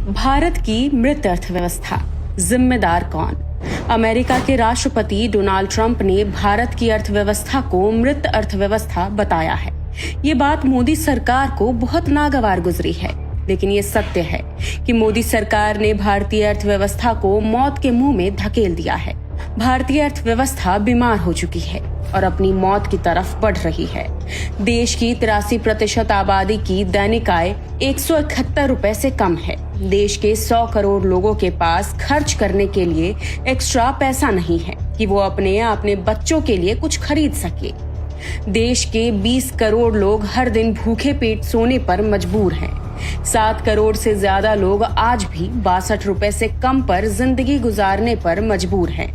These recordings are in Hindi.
भारत की मृत अर्थव्यवस्था, जिम्मेदार कौन? अमेरिका के राष्ट्रपति डोनाल्ड ट्रंप ने भारत की अर्थव्यवस्था को मृत अर्थव्यवस्था बताया है। ये बात मोदी सरकार को बहुत नागवार गुजरी है, लेकिन ये सत्य है कि मोदी सरकार ने भारतीय अर्थव्यवस्था को मौत के मुंह में धकेल दिया है। भारतीय अर्थव्यवस्था बीमार हो चुकी है और अपनी मौत की तरफ बढ़ रही है। देश की 83% आबादी की दैनिक आय 171 रुपए से कम है। देश के 100 करोड़ लोगों के पास खर्च करने के लिए एक्स्ट्रा पैसा नहीं है कि वो अपने बच्चों के लिए कुछ खरीद सके। देश के 20 करोड़ लोग हर दिन भूखे पेट सोने पर मजबूर हैं। 7 करोड़ से ज्यादा लोग आज भी 62 रुपए से कम पर जिंदगी गुजारने पर मजबूर हैं।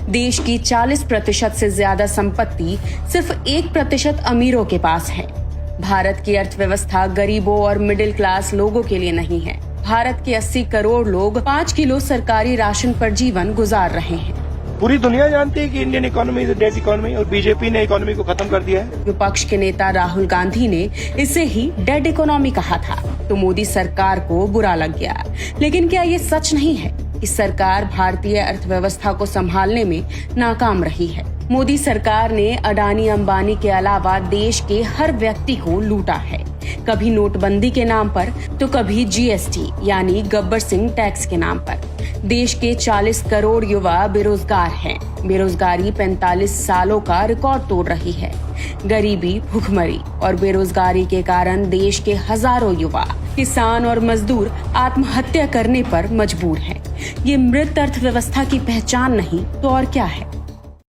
देश की 40% से ज्यादा संपत्ति सिर्फ 1% अमीरों के पास है। भारत की अर्थव्यवस्था गरीबों और मिडिल क्लास लोगों के लिए नहीं है। भारत के 80 करोड़ लोग 5 किलो सरकारी राशन पर जीवन गुजार रहे हैं। पूरी दुनिया जानती है कि Indian economy is dead economy और बीजेपी ने इकोनॉमी को खत्म कर दिया है। विपक्ष के नेता राहुल गांधी ने इसे ही डेड इकोनॉमी कहा था, तो मोदी सरकार को बुरा लग गया। लेकिन क्या ये सच नहीं है कि सरकार भारतीय अर्थव्यवस्था को संभालने में नाकाम रही है? मोदी सरकार ने अडानी अंबानी के अलावा देश के हर व्यक्ति को लूटा है, कभी नोटबंदी के नाम पर तो कभी जीएसटी यानी गब्बर सिंह टैक्स के नाम पर। देश के 40 करोड़ युवा बेरोजगार हैं। बेरोजगारी 45 सालों का रिकॉर्ड तोड़ रही है। गरीबी, भूखमरी और बेरोजगारी के कारण देश के हजारों युवा, किसान और मजदूर आत्महत्या करने पर मजबूर हैं। ये मृत अर्थव्यवस्था की पहचान नहीं तो और क्या है?